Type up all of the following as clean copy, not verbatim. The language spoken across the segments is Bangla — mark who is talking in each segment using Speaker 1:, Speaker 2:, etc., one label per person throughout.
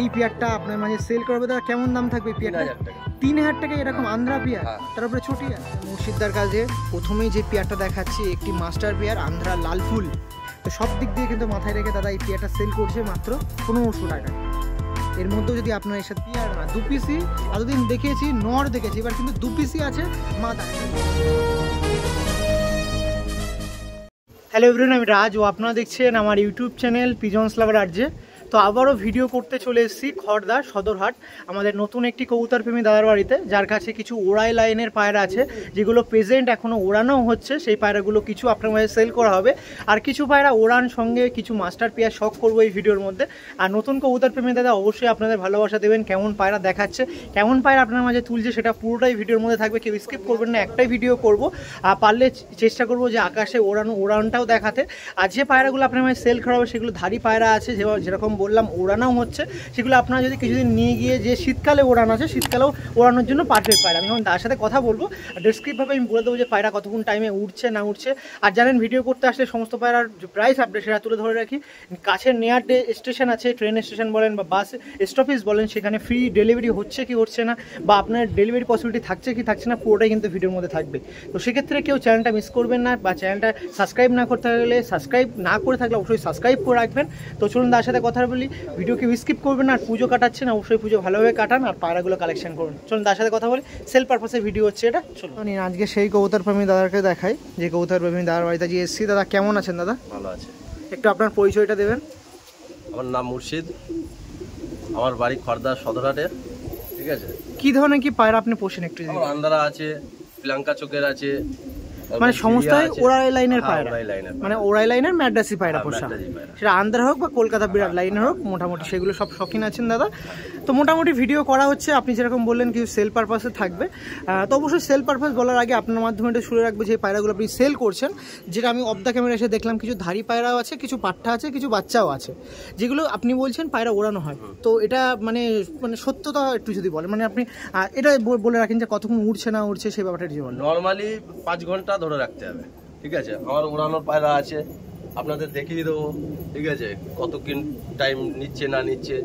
Speaker 1: এই পেয়ারটা আপনার মাঝে সেল করবে, দাদা কেমন দাম থাকবে এই পেয়ারটা? 3000 টাকা এরকম আন্ধ্রা পেয়ার, তারপরে ছোটি মুর্শিদার কাছে প্রথমেই যে পেয়ারটা দেখাচ্ছি একটি মাস্টার পেয়ার আন্ধ্রা লাল ফুল। তো সব দিক দিয়ে কিন্তু মাথায় রেখে দাদা এই পেয়ারটা সেল করছে মাত্র 1500 টাকা। এর মধ্যেও যদি আপনার এর সাথে পেয়ার না 2 পিসি এতদিন দেখেছি নর দেখেছি, এবার কিন্তু 2 পিসি আছে মাথা। হ্যালো এভরিওয়ান, আমি রাজ ও আপনারা দেখছেন আমার ইউটিউব চ্যানেল পিজনস লাভার আরজে। তো আবারও ভিডিও করতে চলে এসেছি খড়দা সদরহাট আমাদের নতুন একটি কবুতর প্রেমী দাদার বাড়িতে, যার কাছে কিছু ওড়াই লাইনের পায়রা আছে যেগুলো প্রেজেন্ট এখনও ওড়ানো হচ্ছে। সেই পায়রাগুলো কিছু আপনার মাঝে সেল করা হবে, আর কিছু পায়রা ওড়ান সঙ্গে কিছু মাস্টার পেয়ার শখ করবো এই ভিডিওর মধ্যে। আর নতুন কবুতর প্রেমী দাদা অবশ্যই আপনাদের ভালোবাসা দেবেন, কেমন পায়রা দেখাচ্ছে কেমন পায়রা আপনার মাঝে তুলছে সেটা পুরোটাই ভিডিওর মধ্যে থাকবে, কেউ স্কিপ করবেন না, একটাই ভিডিও করব। আর পারলে চেষ্টা করবো যে আকাশে ওড়ানটাও দেখাতে। আর যে পায়রাগুলো আপনার মাঝে সেল করা হবে সেগুলো ধারি পায়রা আছে, যেরকম বললাম ওড়ানো হচ্ছে, সেগুলো আপনারা যদি কিছুদিন নিয়ে গিয়ে যে শীতকালে ওড়ানো আছে শীতকালেও ওড়ানোর জন্য পারফেক্ট পায়রা। আমি এখন তার সাথে কথা বলবো, ডেসক্রিপভাবে আমি বলে দেবো যে পায়রা কতক্ষণ টাইমে উঠছে না উঠছে। আর জানেন ভিডিও করতে আসলে সমস্ত পায়রার যে প্রাইস আপডেট সেটা তুলে ধরে রাখি। কাছের নিয়ার স্টেশন আছে, ট্রেন স্টেশন বলেন বা বাস স্টপেজ বলেন, সেখানে ফ্রি ডেলিভারি হচ্ছে কি হচ্ছে না, বা আপনার ডেলিভারি পসিবিলিটি থাকছে কি থাকছে না, পুরোটাই কিন্তু ভিডিওর মধ্যে থাকবে। তো সেক্ষেত্রে কেউ চ্যানেলটা মিস করবেন না, বা চ্যানেলটা সাবস্ক্রাইব না করতে গেলে সাবস্ক্রাইব না করে থাকলে অবশ্যই সাবস্ক্রাইব করে রাখবেন। তো চলুন তার সাথে কথা বলি, ভিডিওকে স্কিপ করবেন না। আর পুজো কাটাচ্ছেন অবশ্যই পুজো ভালোভাবে কাটান আর পায়রাগুলো কালেকশন করুন। চলুন তার সাথে কথা বলি, সেল পারপাসের ভিডিও হচ্ছে এটা। চলুন আজকে সেই কবুতর প্রেমী দাদাকে দেখাই যে কবুতর প্রেমী দাদার বাড়িতে যে এসছি। দাদা কেমন আছেন? দাদা
Speaker 2: ভালো আছে।
Speaker 1: একটু আপনার পরিচয়টা দেবেন।
Speaker 2: আমার নাম মুর্শিদ, আমার বাড়ি খড়দা সদরহাটে। ঠিক আছে,
Speaker 1: কি ধরনের কি পায়রা আপনি পোষেন একটু?
Speaker 2: আন্ধারা আছে, প্রিয়াঙ্কা চোখের আছে,
Speaker 1: মানে সমস্ত ওড়াই লাইনের পায়রা, মানে ওড়াই লাইনের ম্যাড্রাসি পায়রা পোষা, সেটা আন্ধ্রা হোক বা কলকাতা বিরাট লাইনের হোক, মোটামুটি সেগুলো সব শখিন আছেন দাদা। তো মোটামুটি ভিডিও করা হচ্ছে, আপনি যেরকম বললেন কিছু সেল পারপাসে থাকবে। তো অবশ্যই সেল পারপাস বলার আগে আপনার মাধ্যমে এটা শুরু রাখবো যে পায়রাগুলো আপনি সেল করছেন, যেটা আমি অফ দ্য ক্যামেরা এসে দেখলাম কিছু ধারি পায়রাও আছে, কিছু পাঠা আছে, কিছু বাচ্চাও আছে, যেগুলো আপনি বলছেন পায়রা ওড়ানো হয়। তো এটা মানে সত্যতা একটু যদি বলেন, মানে আপনি এটা বলে রাখেন যে কতক্ষণ উঠছে না উঠছে সেই ব্যাপারটা যদি বলেন।
Speaker 2: নর্মালি 5 ঘন্টা ধরে রাখতে হবে। ঠিক আছে, আমার ওড়ানোর পায়রা আছে, আপনাদের দেখিয়ে দেবো। ঠিক আছে, কত টাইম নিচ্ছে না নিচ্ছে।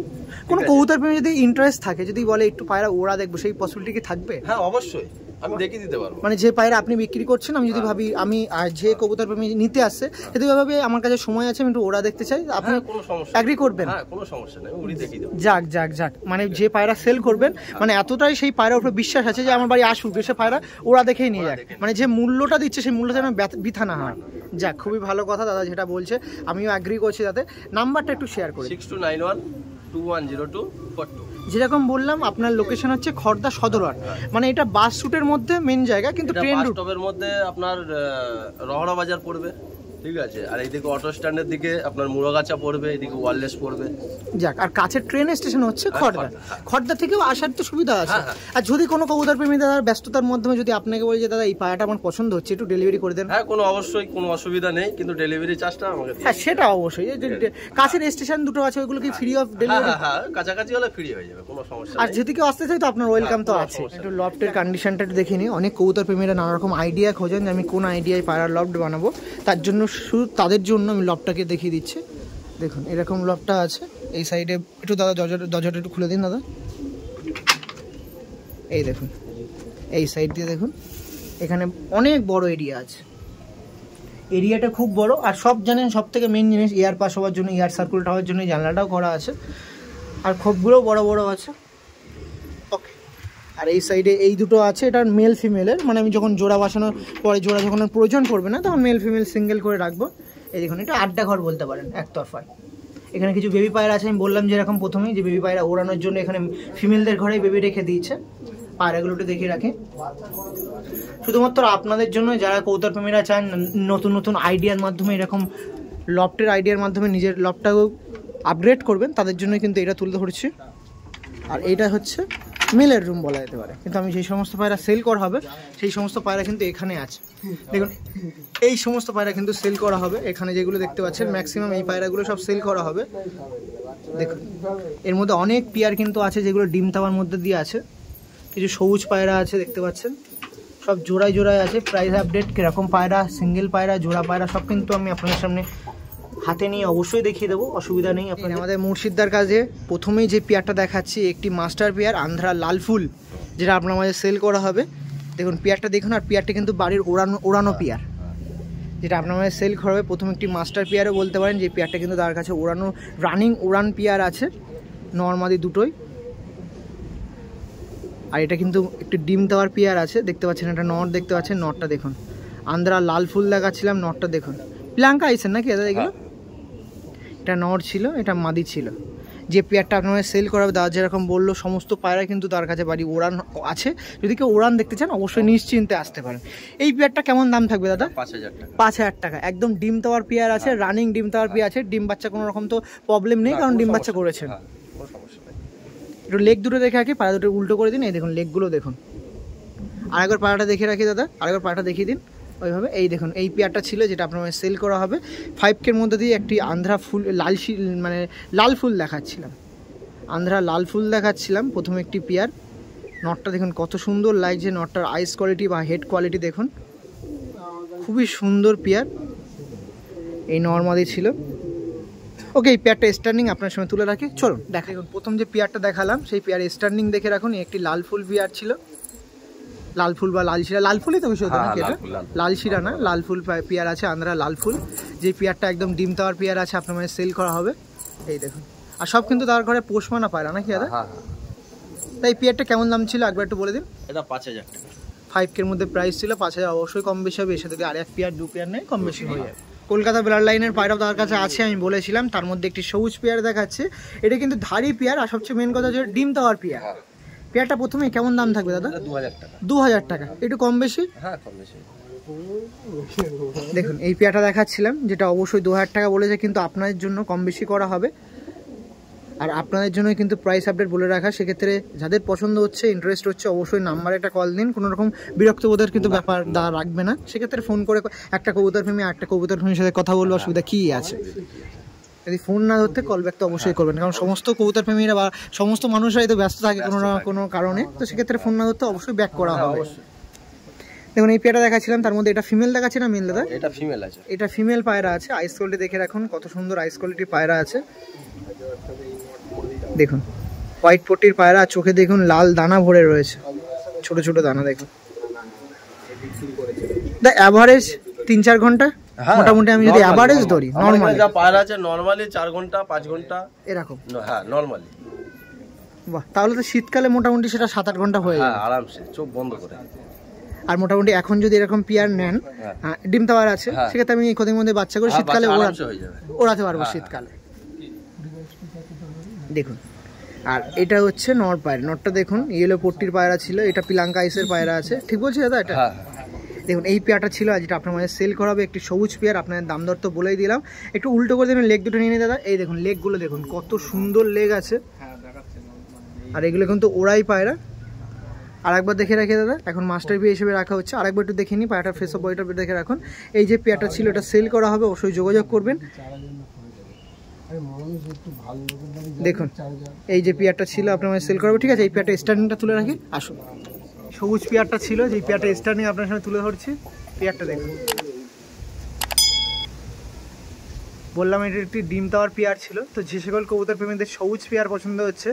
Speaker 1: কোনো কবুতর প্রেমী যদি ইন্টারেস্ট থাকে, যদি বলে একটু পায়রা ওড়া দেখবো, সেই পসিবিলিটি কি থাকবে?
Speaker 2: হ্যাঁ অবশ্যই, আমি দেখিয়ে দিতে পারবো।
Speaker 1: মানে যে পায়রা আপনি বিক্রি করছেন, আমি যদি ভাবি আমি আর যে কবুতর প্রেমী নিতে আসছে, যদি ভাবে আমার কাছে সময় আছে আমি একটু ওড়া দেখতে চাই, আপনি
Speaker 2: কোনো সমস্যা
Speaker 1: এগ্রি করবেন?
Speaker 2: হ্যাঁ কোনো সমস্যা নেই, উড়ি দেখিয়ে দেবো।
Speaker 1: যাক যাক যাক, মানে যে পায়রা সেল করবেন মানে এতটাই সেই পায়রার উপরে বিশ্বাস আছে যে আমার বাড়ি আসুক, সে পায়রা ওড়া দেখেই নিয়ে যাক, মানে যে মূল্যটা দিচ্ছে সেই মূল্যটা যেন বৃথা না হয়। যাক, খুবই ভালো কথা দাদা যেটা বলছে, আমিও এগ্রি করছি। তাতে নাম্বারটা একটু শেয়ার করি।
Speaker 2: 6291210242।
Speaker 1: যেরকম বললাম আপনার লোকেশন হচ্ছে খড়দা সদরহাট, মানে এটা বাস রুটের মধ্যে মেন জায়গা, কিন্তু ট্রেন
Speaker 2: রুটের মধ্যে আপনার রহড়া বাজার পড়বে। ঠিক আছে, আর এইদিকে অটো স্ট্যান্ডের দিকে আপনার মুড়াগাছা পড়বে, এদিকে ওয়ারলেস পড়বে।
Speaker 1: যাক, আর কাছের ট্রেন স্টেশন হচ্ছে খড়দা। খড়দা থেকেও আসার তো সুবিধা আছে। আর যদি কোনো কবুতর প্রেমী দাদার ব্যস্ততার মাধ্যমে যদি আপনাকে বলি যে দাদা এই পায়রাটা আমার পছন্দ হচ্ছে, একটু ডেলিভারি করে দেন।
Speaker 2: হ্যাঁ অবশ্যই, কোনো অসুবিধা নেই, কিন্তু ডেলিভারি চার্জটা আমাকে।
Speaker 1: হ্যাঁ সেটা অবশ্যই, কাছের স্টেশন দুটো আছে ওইগুলো কি ফ্রি অফ ডেলিভারি?
Speaker 2: হ্যাঁ কাছাকাছি হলে ফ্রি হয়ে যাবে, কোনো সমস্যা নেই।
Speaker 1: আর যদি কেউ আসতে চাই তো আপনার ওয়েলকাম তো আছে। একটু লফটের কন্ডিশনটা একটু দেখে নিই। অনেক কবুতর প্রেমীরা নানা রকম আইডিয়া খোঁজেন যে আমি কোন আইডিয়ায় পায়রার লফট বানাবো, তার জন্য শুধু তাদের জন্য আমি লফটটাকে দেখিয়ে দিচ্ছি। দেখুন এরকম লফটটা আছে এই সাইডে, একটু দাদা দরজাটা একটু খুলে দিন দাদা। এই দেখুন এই সাইড দিয়ে দেখুন, এখানে অনেক বড় এরিয়া আছে, এরিয়াটা খুব বড়। আর সব জানেন সব থেকে মেন জিনিস এয়ার পাস হওয়ার জন্য, এয়ার সার্কুলেট হওয়ার জন্য জানলাটাও করা আছে, আর খোপগুলোও বড় বড় আছে। ওকে, আর এই সাইডে এই দুটো আছে, এটা মেল ফিমেলের, মানে আমি যখন জোড়া বসানোর পরে জোড়া যখন প্রয়োজন পড়বে না তখন মেল ফিমেল সিঙ্গেল করে রাখবো। এই দেখুন এটা আড্ডা ঘর বলতে পারেন একতরফায়। এখানে কিছু বেবি পায়রা আছে, আমি বললাম যেরকম প্রথমেই যে বেবি পায়রা ওড়ানোর জন্য এখানে ফিমেলদের ঘরেই বেবি রেখে দিয়েছে। পায়রাগুলো একটু দেখিয়ে রাখে শুধুমাত্র আপনাদের জন্য, যারা কবুতর প্রেমীরা চান নতুন নতুন আইডিয়ার মাধ্যমে, এরকম লফটের আইডিয়ার মাধ্যমে নিজের লফটটাকেও আপগ্রেড করবেন, তাদের জন্য কিন্তু এটা তুলে ধরছি। আর এইটা হচ্ছে মেলের রুম বলা যেতে পারে, কিন্তু আমি যেই সমস্ত পায়রা সেল করা হবে সেই সমস্ত পায়রা কিন্তু এখানে আছে। দেখুন এই সমস্ত পায়রা কিন্তু সেল করা হবে এখানে, যেগুলো দেখতে পাচ্ছেন ম্যাক্সিমাম এই পায়রাগুলো সব সেল করা হবে। দেখুন এর মধ্যে অনেক পেয়ার কিন্তু আছে যেগুলো ডিম তাওয়ার মধ্যে দিয়ে আছে, কিছু সবুজ পায়রা আছে দেখতে পাচ্ছেন, সব জোড়ায় জোড়ায় আছে। প্রাইস আপডেট, কিরকম পায়রা, সিঙ্গেল পায়রা, জোড়া পায়রা সব কিন্তু আমি আপনাদের সামনে হাতে নিয়ে অবশ্যই দেখিয়ে দেবো, অসুবিধা নেই। আপনার আমাদের মুর্শিদার কাছে প্রথমেই যে পেয়ারটা দেখাচ্ছি একটি মাস্টার পেয়ার আন্ধ্রা লাল ফুল, যেটা আপনার মাঝে সেল করা হবে। দেখুন পেয়ারটা দেখুন, আর পেয়ারটা কিন্তু বাড়ির ওড়ানো পেয়ার, যেটা আপনার মাঝে সেল করা হবে। প্রথম একটি মাস্টার পেয়ারও বলতে পারেন, যে পেয়ারটা কিন্তু তার কাছে উড়ান পেয়ার আছে, নর্মাদি দুটোই। আর এটা কিন্তু একটু ডিম দেওয়ার পেয়ার আছে, দেখতে পাচ্ছেন এটা নট, দেখতে পাচ্ছেন নটটা দেখুন। আন্ধ্রা লাল ফুল দেখাচ্ছিলাম, নটটা দেখুন। প্লাঙ্কা আইসেন নাকি দাদা এগুলো? এটা নট ছিল, এটা মাদি ছিল। যে পেয়ারটা আপনার সেল করাবে দাদা যেরকম বললো, সমস্ত পায়রা কিন্তু তার কাছে বাড়ি ওড়ান আছে। যদি কেউ ওড়ান দেখতে চান অবশ্যই নিশ্চিন্তে আসতে পারেন। এই পেয়ারটা কেমন দাম থাকবে দাদা? 5,000 টাকা। একদম ডিম দেওয়ার পেয়ার আছে, রানিং ডিম দেওয়ার পেয়ার আছে। ডিম বাচ্চা কোনো রকম তো প্রবলেম নেই, কারণ ডিম বাচ্চা করেছেন। একটু লেগ দুটো দেখে রাখি, পায়রা দুটো উল্টো করে দিন। এই দেখুন লেগগুলো দেখুন। আরেকবার পায়রাটা দেখে রাখি দাদা, আরেকবার পায়রাটা দেখিয়ে দিন ওইভাবে। এই দেখুন এই পেয়ারটা ছিল যেটা আপনার সেল করা হবে। 5K মধ্যে দিয়ে একটি আন্ধ্রা ফুল লাল ফুল দেখাচ্ছিলাম, আন্ধ্রা লাল ফুল দেখাচ্ছিলাম প্রথমে একটি পেয়ার। নটটা দেখুন কত সুন্দর লাগছে, নটটার আইস কোয়ালিটি বা হেড কোয়ালিটি দেখুন, খুবই সুন্দর পেয়ার। এই নর্মাদি ছিল। ওকে, এই পেয়ারটা স্ট্যান্ডিং আপনার সঙ্গে তুলে রাখি, চলুন দেখুন। প্রথম যে পেয়ারটা দেখালাম সেই পেয়ার স্ট্যান্ডিং দেখে রাখুন। একটি লাল ফুল পেয়ার ছিল, লাল ফুল বা লাল শিরা, লাল ফুলই তো বিষয় নাকি এটা? লাল শিরা না, লাল ফুল পেয়ার আছে, আন্ধ্রা লাল ফুল। যে পেয়ারটা একদম ডিম দেওয়ার পেয়ার আছে, আপনার মানে সেল করা হবে। এই দেখুন, আর সব কিন্তু তার ঘরে পোষ মানা পায়রা নাকি দাদা? তাই পেয়ারটা কেমন দাম ছিল একবার একটু বলে দিন।
Speaker 2: এটা 5,000 টাকা।
Speaker 1: 5K মধ্যে প্রাইস ছিল, 5,000। অবশ্যই কম বেশি হবে, এর সাথে আর এক পেয়ার দু পেয়ার নেই, কম বেশি হয়ে যাবে। কলকাতা ব্লাড লাইনের পায়রাও তার কাছে আছে, আমি বলেছিলাম। তার মধ্যে একটি সবুজ পেয়ার দেখাচ্ছে, এটা কিন্তু ধারি পেয়ার। আর সবচেয়ে মেন কথা হচ্ছে ডিম দেওয়ার পেয়ার। পেয়ারটা প্রথমে কেমন দাম থাকবে দাদা?
Speaker 2: 2,000 টাকা।
Speaker 1: 2,000 টাকা, একটু কম বেশি?
Speaker 2: হ্যাঁ, কম বেশি।
Speaker 1: দেখুন এই পেয়ারটা দেখাচ্ছিলাম, যেটা অবশ্যই 2,000 টাকা বলেছে, কিন্তু আপনাদের জন্য কম বেশি করা হবে। আর আপনাদের জন্য কিন্তু প্রাইস আপডেট বলে রাখা। সেক্ষেত্রে যাদের পছন্দ হচ্ছে, ইন্টারেস্ট হচ্ছে, অবশ্যই নাম্বারে একটা কল দিন। কোনো রকম বিরক্তবোধের কিন্তু ব্যাপার রাখবে না। সেক্ষেত্রে ফোন করে একটা কবুতর প্রেমী একটা কবুতর প্রেমীর সাথে কথা বলবো, অসুবিধা কী আছে? যদি ফোন না ধরতে কল ব্যাক তো অবশ্যই করবেন, কারণ সমস্ত কবুতর প্রেমীরা বা সমস্ত মানুষরাই তো ব্যস্ত থাকে কোনো না কোনো কারণে। তো সেক্ষেত্রে ফোন না ধরতে অবশ্যই ব্যাক করা হবে। দেখুন এই পেয়ারটা দেখাচ্ছিলাম, তার মধ্যে এটা ফিমেল দেখাচ্ছে না মেল দাদা?
Speaker 2: এটা ফিমেল আছে।
Speaker 1: এটা ফিমেল পায়রা আছে। আইস কোয়ালিটি দেখে রাখুন, কত সুন্দর আইস কোয়ালিটির পায়রা আছে। দেখুন হোয়াইট পট্টির পায়রা, চোখে দেখুন লাল দানা ভরে রয়েছে, ছোট ছোট দানা দেখুন। দা অ্যাভারেজ 3-4 ঘন্টা মোটামুটি, আমি যদি অ্যাভারেজ ধরি নরমালি
Speaker 2: যা পায়রা আছে নরমালি 4 ঘন্টা 5 ঘন্টা
Speaker 1: এরকম।
Speaker 2: হ্যাঁ, নরমালি।
Speaker 1: বাহ, তাহলে তো শীতকালে মোটামুটি সেটা 7-8 ঘন্টা হয়ে যায়
Speaker 2: আরামসে, চোখ বন্ধ করে।
Speaker 1: আর মোটামুটি এখন যদি এরকম পেয়ার নেন, ডিম টাওয়ার আছে, সেক্ষেত্রে আমি কদিন মধ্যে বাচ্চা করে শীতকালে ওড়াতে পারবো শীতকালে। দেখুন, আর এটা হচ্ছে নর পায়রা। নরটা দেখুন ইয়েলো পট্টির পায়রা ছিল, এটা পিলাঙ্কা আইসের পায়রা আছে, ঠিক বলছি দাদা? এটা দেখুন এই পেয়ারটা ছিল যেটা আপনার মাঝে সেল করা হবে, একটি সবুজ পেয়ার। আপনার দাম দর তো বলেই দিলাম, একটু উল্টো করে দেবেন, লেগ দুটো নিয়ে নিন দাদা। এই দেখুন লেগগুলো দেখুন কত সুন্দর লেগ আছে, আর এগুলো কিন্তু ওড়াই পায়রা। আর একবার দেখে রাখি দাদা, এখন মাস্টার পি হিসেবে রাখা হচ্ছে। আরেকবার একটু দেখে নিই পায়রাটার ফেস অফ বডিটা দেখে রাখুন। এই যে পেয়ারটা ছিল এটা সেল করা হবে, অবশ্যই যোগাযোগ করবেন। দেখুন এই যে পেয়ারটা ছিল আপনার সেল করা হবে, ঠিক আছে? এই পেয়ারটা স্ট্যান্ডিংটা তুলে রাখি, আসুন। সবুজ পেয়ারটা ছিল, যে পেয়ারটা স্ট্যান্ডিং আপনার সামনে তুলে ধরছি। পেয়ারটা দেখুন, বললাম এটা একটি ডিম দেওয়ার পেয়ার ছিল। তো যে সকল কবুতর প্রেমীদের সবুজ পেয়ার পছন্দ হচ্ছে,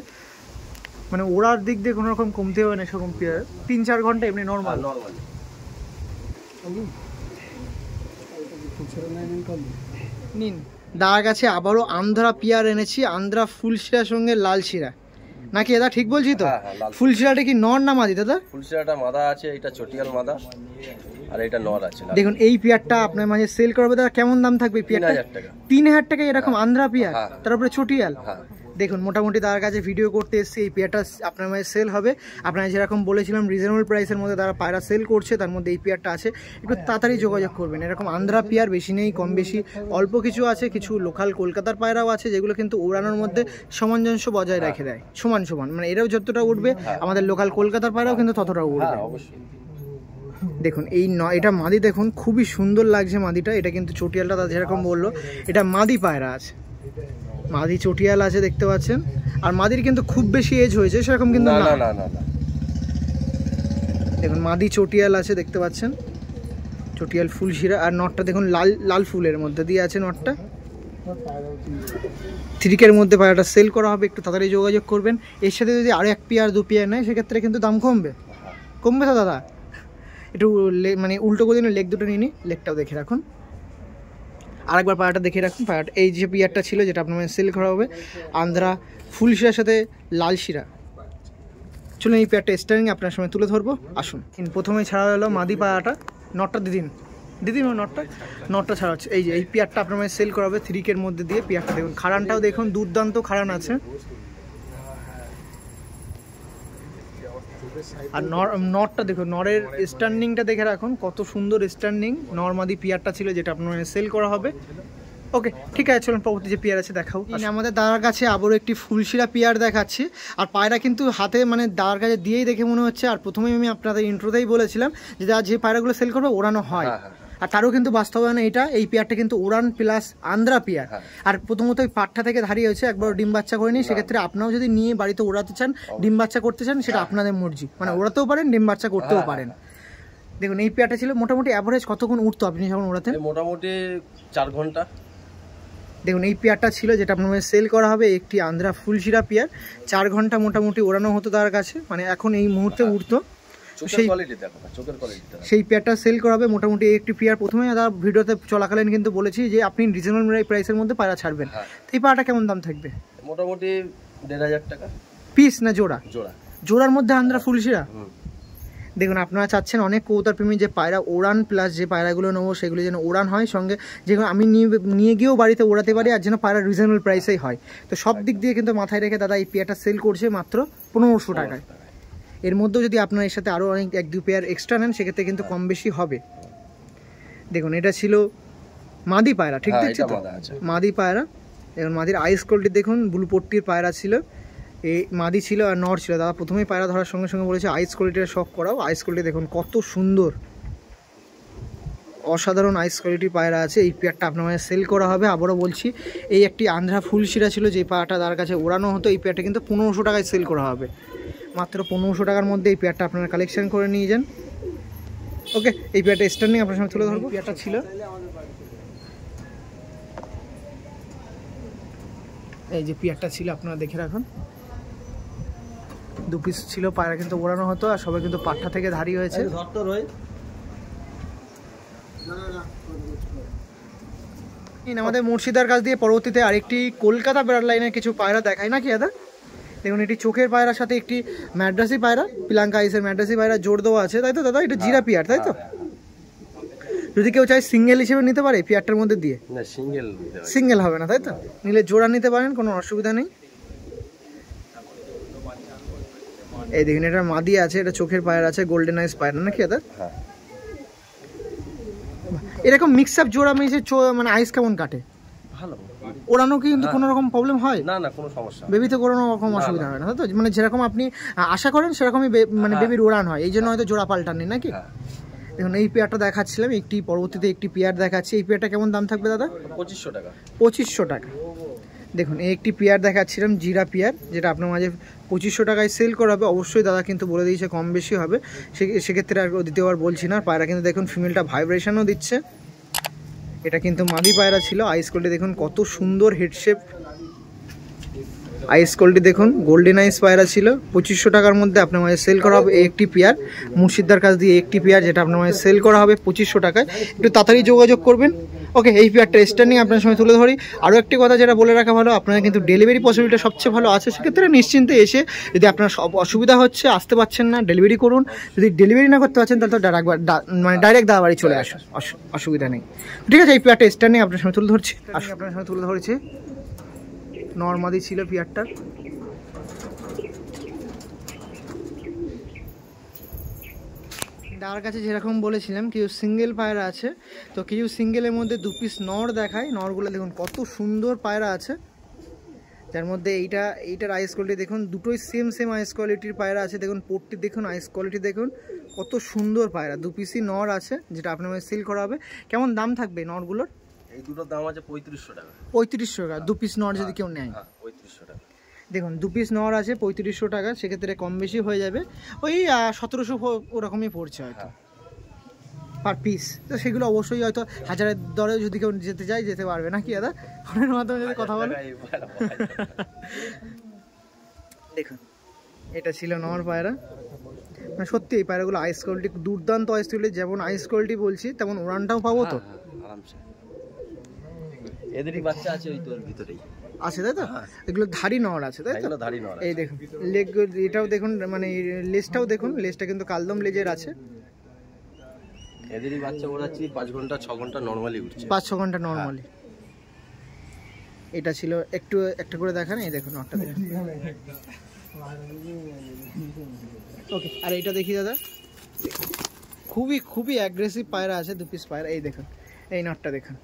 Speaker 1: মানে ওড়ার দিক দিয়ে কোনো রকম কমতে হবে না, সেরকম পেয়ার 3-4 ঘন্টা এমনি নর্মাল। নিন দাদার কাছে আবারও আন্ধ্রা পেয়ার এনেছি, আন্ধ্রা ফুল শিরার সঙ্গে লাল শিরা, নাকি দাদা ঠিক বলছি তো? ফুল শিরাটা কি নর না মাদি দাদা?
Speaker 2: ফুল শিরাটা মাদা আছে, এটা চটিয়াল মাদা, আর এটা নর আছে।
Speaker 1: দেখুন এই পেয়ারটা আপনার মাঝে সেল করবে দাদা, কেমন দাম থাকবে? পেয়ারটা
Speaker 2: 3,000 টাকা।
Speaker 1: 3,000 টাকা এরকম আন্ধ্রা পেয়ার, তারপরে চটিয়াল।
Speaker 3: দেখুন মোটামুটি তার কাছে ভিডিও করতে এসেছি। এই পেয়ারটা আপনার মাঝে সেল হবে, আপনারা যেরকম বলেছিলাম রিজনেবল প্রাইসের মধ্যে তারা পায়রা সেল করছে, তার মধ্যে এই পেয়ারটা আছে, একটু তাড়াতাড়ি যোগাযোগ করবেন। এরকম আন্ধ্রা পেয়ার বেশি নেই, কম বেশি অল্প কিছু আছে, কিছু লোকাল কলকাতার পায়রাও আছে যেগুলো কিন্তু উড়ানোর মধ্যে সামঞ্জস্য বজায় রেখে দেয়, সমান সমান, মানে এরাও যতটা উঠবে আমাদের লোকাল কলকাতার পায়রাও কিন্তু ততটাও উঠবে। দেখুন এই এটা মাদি, দেখুন খুবই সুন্দর লাগছে মাদিটা। এটা কিন্তু চটিয়ালটা তার যেরকম বললো, এটা মাদি পায়রা আছে, মাদি চটিয়াল আছে দেখতে পাচ্ছেন। আর মাদির কিন্তু খুব বেশি এজ হয়েছে সেরকম কিন্তু না। দেখুন মাদি চটিয়াল আছে দেখতে পাচ্ছেন, চটিয়াল ফুল শিরা। আর নটটা দেখুন লাল লাল ফুলের মধ্যে দিয়ে আছে নটটা, 3K মধ্যে পায়রাটা সেল করা হবে, একটু তাড়াতাড়ি যোগাযোগ করবেন। এর সাথে যদি আরও 1 পেয়ার 2 পেয়ার নেয় সেক্ষেত্রে কিন্তু দাম কমবে, কমবে তো দাদা? একটু মানে উল্টো করে দিন, লেগ দুটো নিয়ে নিই, লেগটাও দেখে রাখুন। আরেকবার পায়রাটা দেখে রাখুন। পায়রাটা এই যে পেয়ারটা ছিল যেটা আপনার সেল করা হবে, আন্ধ্রা ফুল শিরার সাথে লাল শিরা। চলুন এই পেয়ারটা স্টারিং আপনার সময় তুলে ধরবো, আসুন। প্রথমে ছাড়া হলো মাদি পায়রাটা, নটটা দিদিন ও নটটা ছাড়া হচ্ছে। এই যে এই পেয়ারটা আপনার সেল করা হবে 3K মধ্যে দিয়ে। পেয়ারটা দেখুন, খাড়ানটাও দেখুন দুর্দান্ত খাড়ান আছে। আর নরটা দেখুন, নরের স্ট্যান্ডিংটা দেখে রাখুন, কত সুন্দর স্ট্যান্ডিং। নরমাদি পেয়ারটা ছিল যেটা আপনার সেল করা হবে। ওকে, ঠিক আছে, চলুন পরবর্তী যে পেয়ার আছে দেখাও। আমাদের দাদার কাছে আবারও একটি ফুলশিরা পেয়ার দেখাচ্ছি। আর পায়রা কিন্তু হাতে মানে দাদার কাছে দিয়েই দেখে মনে হচ্ছে। আর প্রথমেই আমি আপনাদের ইন্ট্রোতেই বলেছিলাম যে যে পায়রাগুলো সেল করবে ওড়ানো হয়, আর তারও কিন্তু বাস্তবায়নে এই পেয়ারটা কিন্তু উড়ান প্লাস আন্ধ্রা পেয়ার। আর প্রথমত ওই পাট্টা থেকে ধারিয়ে হয়েছে, একবার ডিম বাচ্চা করে নিই। সেক্ষেত্রে আপনারাও যদি নিয়ে বাড়িতে ওড়াতে চান, ডিম বাচ্চা করতে চান, সেটা আপনাদের মর্জি, মানে ওড়াতেও পারেন, ডিম বাচ্চা করতেও পারেন। দেখুন এই পেয়ারটা ছিল মোটামুটি অ্যাভারেজ কতক্ষণ উঠতো আপনি যখন ওড়াতেন?
Speaker 2: মোটামুটি 4 ঘন্টা।
Speaker 3: দেখুন এই পেয়ারটা ছিল যেটা আপনার সেল করা হবে, একটি আন্ধ্রা ফুলশিরা পেয়ার। 4 ঘন্টা মোটামুটি ওড়ানো হতো তার কাছে, মানে এখন এই মুহূর্তে উঠতো। সেই পেয়ারটা সেল করা হবে মোটামুটি একটি পেয়ার। প্রথমে দাদা ভিডিওতে চলাকালীন কিন্তু বলেছি যে আপনি রিজনেবল প্রাইসের মধ্যে পায়রা ছাড়বেন। এই পায়রাটা কেমন দাম থাকবে?
Speaker 2: মোটামুটি 1500 টাকা
Speaker 3: পিস না জোড়া? জোড়ার মধ্যে আন্ধ্রা ফুলশিরা। দেখুন আপনারা চাচ্ছেন অনেক কবুতর প্রেমী যে পায়রা ওড়ান প্লাস যে পায়রাগুলো নেবো সেগুলো যেন ওড়ান হয়, সঙ্গে যেগুলো আমি নিয়ে গিয়েও বাড়িতে ওড়াতে পারি, আর যেন পায়রা রিজনেবল প্রাইসেই হয়। তো সব দিক দিয়ে কিন্তু মাথায় রেখে দাদা এই পেয়ারটা সেল করছে মাত্র 1500 টাকায়। এর মধ্যেও যদি আপনার এর সাথে আরও অনেক 1-2 পেয়ার এক্সট্রা নেন সেক্ষেত্রে কিন্তু কম বেশি হবে। দেখুন এটা ছিল মাদি পায়রা, ঠিক দেখছি তো? মাদি পায়রা। দেখুন মাদির আইস কোয়ালিটি দেখুন, ব্লু পট্টির পায়রা ছিল, এই মাদি ছিল আর নর ছিল। দাদা প্রথমেই পায়রা ধরার সঙ্গে সঙ্গে বলেছে আইস কোয়ালিটির শখ করাও। আইস কোয়ালিটি দেখুন কত সুন্দর, অসাধারণ আইস কোয়ালিটির পায়রা আছে। এই পেয়ারটা আপনার সেল করা হবে। আবারও বলছি, এই একটি আন্ধ্রা ফুলশিরা ছিল যে পায়রাটা তার কাছে ওড়ানো হতো। এই পেয়ারটা কিন্তু 1500 টাকায় সেল করা হবে, মাত্র 1500 টাকার মধ্যে এই পেয়ারটা আপনারা কালেকশন করে নিয়ে যান। ওকে, এই পেয়ারটা স্ট্যান্ডিং আপনার সামনে তুলে ধরবো। পেয়ারটা ছিল এই যে পেয়ারটা ছিল, আপনারা দেখে রাখুন, 2 পিস ছিল। পায়রা কিন্তু ওড়ানো হতো আর সবাই কিন্তু পাট্টা থেকে ধারি হয়েছে। আমাদের মুর্শিদার কাছ দিয়ে পরবর্তীতে আরেকটি কলকাতা ব্রাড লাইনের কিছু পায়রা দেখায় নাকি দাদা? দেখুন এটি চোখের পায়রার সাথে একটি ম্যাড্রাসি পায়রা, পিলাঙ্কা আইসের ম্যাড্রাসি পায়রা জোর দেওয়া আছে, তাই তো দাদা? এটা জিরা পিয়ার, তাই তো? যদি কেউ চায় সিঙ্গেল হিসেবে নিতে পারে পেয়ারটার মধ্যে দিয়ে?
Speaker 2: না,
Speaker 3: সিঙ্গেল হবে না, তাই তো? নিলে জোড়া নিতে পারেন, কোনো অসুবিধা নেই। এই দেখুন এটা মাদি আছে, এটা চোখের পায়রা আছে, গোল্ডেন আইস পায়রা নাকি দাদা? এরকম মিক্স আপ জোড়া মিশে মানে আইস কেমন কাটে? ভালো। ওড়ানো কি কিন্তু কোনো রকম প্রবলেম হয়?
Speaker 2: না না, কোনো সমস্যা।
Speaker 3: বেবিতে কোনো রকম অসুবিধা হয় না, তাই তো? মানে যেরকম আপনি আশা করেন সেরকমই মানে বেবির ওড়ান হয়, এই জন্য হয়তো জোড়া পাল্টাননি নাকি? দেখুন এই পেয়ারটা দেখাচ্ছিলাম, একটি পরবর্তীতে একটি পেয়ার দেখাচ্ছি। এই পেয়ারটা কেমন দাম থাকবে দাদা?
Speaker 2: 2500 টাকা।
Speaker 3: 2500 টাকা। দেখুন এই একটি পেয়ার দেখাচ্ছিলাম, জিরা পেয়ার, যেটা আপনার মাঝে 2500 টাকায় সেল করা হবে। অবশ্যই দাদা কিন্তু বলে দিয়েছে কম বেশি হবে, সেক্ষেত্রে আর দ্বিতীয়বার বলছি না। পায়রা কিন্তু দেখুন ফিমেলটা ভাইব্রেশনও দিচ্ছে। এটা কিন্তু মাদি পায়রা ছিল। আইস কোয়ালিটি দেখুন কত সুন্দর হেডশেপ, আইস কোয়ালিটি দেখুন, গোল্ডেন আইস পায়রা ছিল। 2500 টাকার মধ্যে আপনার মাঝে সেল করা হবে একটি পেয়ার। মুর্শিদার কাছ দিয়ে একটি পেয়ার যেটা আপনার মাঝে সেল করা হবে 2500 টাকায়। একটু তাড়াতাড়ি যোগাযোগ করবেন। ওকে, এই পেয়ারটা স্ট্যান্ডিং আপনার সময় তুলে ধরি। আরও একটি কথা যেটা বলে রাখা ভালো, আপনারা কিন্তু ডেলিভারি পসিবিলিটি সবচেয়ে ভালো আছে। সেক্ষেত্রে নিশ্চিন্তে এসে, যদি আপনার সব অসুবিধা হচ্ছে, আসতে পারছেন না, ডেলিভারি করুন। যদি ডেলিভারি না করতে পারছেন তাহলে তো ডাইরেক্ট দাদা বাড়ি চলে আসুন, অসুবিধা নেই। ঠিক আছে, এই পেয়ারটা স্ট্যান্ডিং আপনার সময় তুলে ধরছি। আপনার সময় তুলে ধরেছি, নর্মাদি ছিল পেয়ারটা। দাদার কাছে যেরকম বলেছিলাম কিছু সিঙ্গেল পায়রা আছে, তো কিছু সিঙ্গেলের মধ্যে 2 পিস নর দেখায়। নরগুলো দেখুন কত সুন্দর পায়রা আছে, যার মধ্যে এইটার আইস কোয়ালিটি দেখুন, দুটোই সেম আইস কোয়ালিটির পায়রা আছে। দেখুন পোর্টটি দেখুন, আইস কোয়ালিটি দেখুন, কত সুন্দর পায়রা। 2 পিসই নর আছে যেটা আপনার সেল করা হবে। কেমন দাম থাকবে নরগুলোর?
Speaker 2: এই দুটোর দাম আছে 3500 টাকা।
Speaker 3: 3500 টাকা 2 পিস নর যদি কেউ নেয়?
Speaker 2: 3500 টাকা।
Speaker 3: দেখুন 2 পিস নর আছে 3500 টাকা, সেক্ষেত্রে কম বেশি হয়ে যাবে, ওই 1700 ওরকমই পড়ছে হয়তো। Per piece. তো সেগুলো অবশ্যই হয়তো 1000-এর দরে যদি কেউ যেতে চায় যেতে পারবে, নাকি দাদা? ফোনের মাধ্যমে যদি কথা বলে। দেখুন এটা ছিল নর পায়রা, মানে সত্যি এই পায়রাগুলো আইস কোয়ালিটি দুর্দান্ত আইস কোয়ালিটি, যেমন আইস কোয়ালিটি বলছি তেমন উড়ানটাও পাবো তো
Speaker 2: আরামসে। এদেরই বাচ্চা আছে ওই তোর ভিতরেই
Speaker 3: আছে, তাই তো? এগুলো ধারি নর আছে, তাই তো?
Speaker 2: এগুলো ধারি নর।
Speaker 3: এই দেখুন লেগ, এটাও দেখুন, মানে লেজটাও দেখুন, লেজটা কিন্তু কালদম লেজের আছে।
Speaker 2: এদেরই বাচ্চা ওড়াচ্ছি 5 ঘন্টা 6 ঘন্টা নরমালি উঠছে,
Speaker 3: 5-6 ঘন্টা নরমালি। এটা ছিল একটু একটা করে দেখান, এই দেখুন নটটা দেখুন। ওকে, আর এইটা দেখি দাদা, খুবই খুবই অ্যাগ্রেসিভ পায়রা আছে, 2 পিস পায়রা। এই দেখুন এই নটটা দেখুন,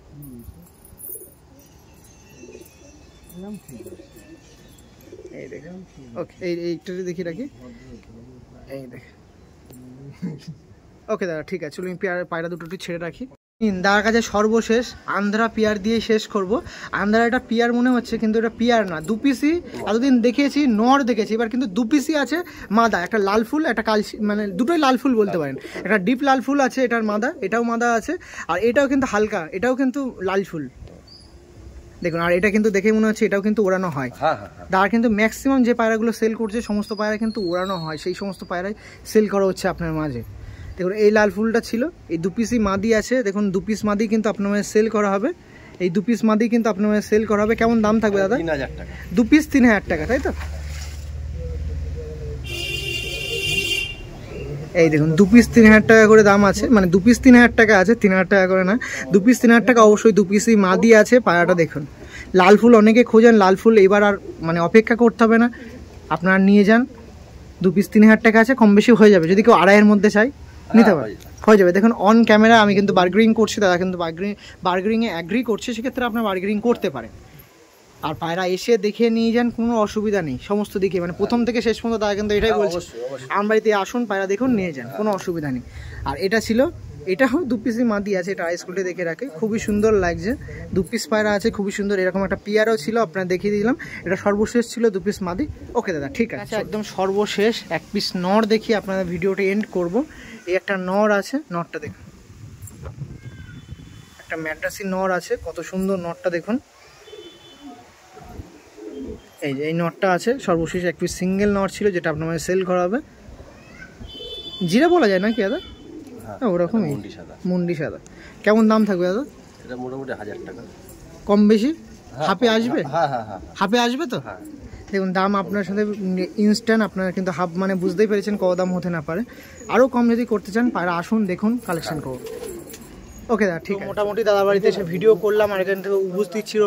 Speaker 3: এই দেখুন। ওকে, এইটা দেখি রাখি, এই দেখুন। ওকে দাদা ঠিক আছে, চলুন পায়রা দুটো একটু ছেড়ে রাখি। দাদার কাছে সর্বশেষ আন্ধ্রা পিয়ার দিয়ে শেষ করব। আন্ধ্রা এটা পিয়ার মনে হচ্ছে, কিন্তু এটা পিয়ার না, 2 পিসই। এতদিন দেখেছি নর দেখেছি, এবার কিন্তু 2 পিসই আছে মাদা, একটা লাল ফুল একটা কালচি, মানে দুটোই লাল ফুল বলতে পারেন। একটা ডিপ লাল ফুল আছে এটার মাদা, এটাও মাদা আছে, আর এটাও কিন্তু হালকা, এটাও কিন্তু লাল ফুল দেখুন। আর এটা কিন্তু দেখে মনে হচ্ছে এটাও কিন্তু ওড়ানো হয়। তার কিন্তু ম্যাক্সিমাম যে পায়রাগুলো সেল করছে সমস্ত পায়রা কিন্তু ওড়ানো হয়, সেই সমস্ত পায়রাই সেল করা হচ্ছে আপনার মাঝে। দেখুন এই লাল ফুলটা ছিল, এই 2 পিসই মাদি আছে, দেখুন 2 পিস মাদি কিন্তু আপনার মাঝে সেল করা হবে। এই 2 পিস মাদি কিন্তু আপনার মাঝে সেল করা হবে। কেমন দাম থাকবে দাদা?
Speaker 2: 3000 টাকা
Speaker 3: 2 পিস 3000 টাকা, তাই তো? এই দেখুন 2 পিস 3000 টাকা করে দাম আছে, মানে 2 পিস 3000 টাকা আছে, 3000 টাকা করে না, 2 পিস 3000 টাকা। অবশ্যই 2 পিসই মাদি আছে। পায়রাটা দেখুন, লাল ফুল অনেকে খোঁজেন, লাল ফুল এবার আর মানে অপেক্ষা করতে হবে না, আপনারা নিয়ে যান। 2 পিস 3000 টাকা আছে, কম বেশি হয়ে যাবে, যদি কেউ 2.5-এর মধ্যে চাই নিতে পারে, হয়ে যাবে। দেখুন অন ক্যামেরা আমি কিন্তু বার্গেনিং করছি, দাদা কিন্তু বার্গেনিংয়ে অ্যাগ্রি করছে, সেক্ষেত্রে আপনার বার্গেনিং করতে পারেন। আর পায়রা এসে দেখে নিয়ে যান, কোনো অসুবিধা নেই, সমস্ত দিকে মানে প্রথম থেকে শেষ পর্যন্ত তারা কিন্তু এটাই বলছে, আমবাড়িতে আসুন পায়রা দেখুন নিয়ে যান, কোনো অসুবিধা নেই। আর এটা ছিল, এটাও 2 পিসই মাদি আছে, এটা আইস কোয়ালিটি দেখে রাখে, খুবই সুন্দর লাগছে। 2 পিস পায়রা আছে, খুবই সুন্দর। এরকম একটা পিয়ারও ছিল, আপনার দেখিয়ে দিলাম। এটা সর্বশেষ ছিল 2 পিস মাদি। ওকে দাদা ঠিক আছে, একদম সর্বশেষ 1 পিস নর দেখি আপনাদের ভিডিওটা এন্ড করব। এই একটা নর আছে, নরটা দেখুন, একটা ম্যাড্রাসি নর আছে, কত সুন্দর নরটা দেখুন। এই যে এই নটটা আছে সর্বশেষ, 1 পিস সিঙ্গেল নট ছিল, যেটা আপনার মানে সেল করা হবে। জিরা বলা যায় নাকি দাদা? হ্যাঁ ওরকমই, মুন্ডি সাদা। কেমন দাম থাকবে দাদা?
Speaker 2: এটা মোটামুটি 1000 টাকা,
Speaker 3: কম বেশি হাফে আসবে?
Speaker 2: হ্যাঁ
Speaker 3: হাফে আসবে তো? দেখুন দাম আপনার সাথে ইনস্ট্যান্ট, আপনারা কিন্তু হাফ মানে বুঝতেই পেরেছেন কত দাম হতে না পারে। আরও কম যদি করতে চান পায়রা আসুন, দেখুন, কালেকশন করুন। ওকে দাদা ঠিক আছে। মোটামুটি দাদা বাড়িতে এসে ভিডিও করলাম, আর এখান থেকে উপস্থিত ছিল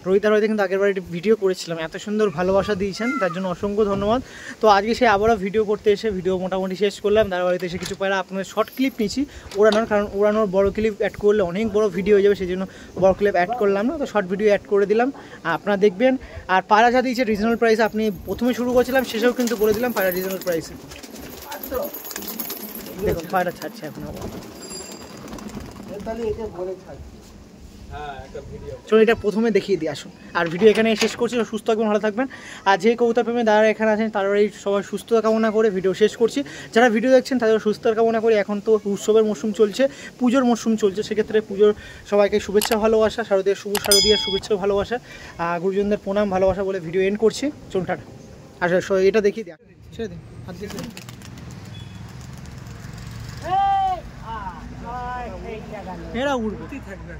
Speaker 3: রোহিতদার বাড়িতে কিন্তু আগের বাড়ি ভিডিও করেছিলাম, এত সুন্দর ভালোবাসা দিয়েছেন, তার জন্য অসংখ্য ধন্যবাদ। তো আজকে সে আবারও ভিডিও করতে এসে ভিডিও মোটামুটি শেষ করলাম। দাদা বাড়িতে এসে কিছু পায়রা আপনাদের শর্ট ক্লিপ নিয়েছি ওড়ানোর, কারণ ওড়ানোর বড় ক্লিপ অ্যাড করলে অনেক বড় ভিডিও হয়ে যাবে, সেই জন্য বড় ক্লিপ অ্যাড করলাম না, তো শর্ট ভিডিও অ্যাড করে দিলাম, আপনারা দেখবেন। আর পায়রা যা দিয়েছে রিজনেবল প্রাইসে, আপনি প্রথমে শুরু করেছিলাম শেষেও কিন্তু বলে দিলাম পায়রা রিজনেবল প্রাইসে। দেখুন পায়রা ছাড়ছে এখন আবার, চলো এটা প্রথমে দেখিয়ে দিই আসুন। আর ভিডিও এখানে শেষ করছি, সুস্থ থাকবেন, ভালো থাকবেন। আর যে কবুতর প্রেমী দাদারা এখানে আছেন তারা এই সবাই সুস্থতা কামনা করে ভিডিও শেষ করছি। যারা ভিডিও দেখছেন তাদের সুস্থতার কামনা করি। এখন তো উৎসবের মরশুম চলছে, পুজোর মরশুম চলছে, সেক্ষেত্রে পুজোর সবাইকে শুভেচ্ছা ভালোবাসা, শারদীয়ার শুভেচ্ছা ভালোবাসা, গুরুজনদের প্রণাম ভালোবাসা বলে ভিডিও এন্ড করছি। চলুন টাটা। আচ্ছা এটা দেখিয়ে দিই, ছেড়ে দিন, হাত দিয়ে ছেড়ে দিন। এরা উড়বে থাকবে।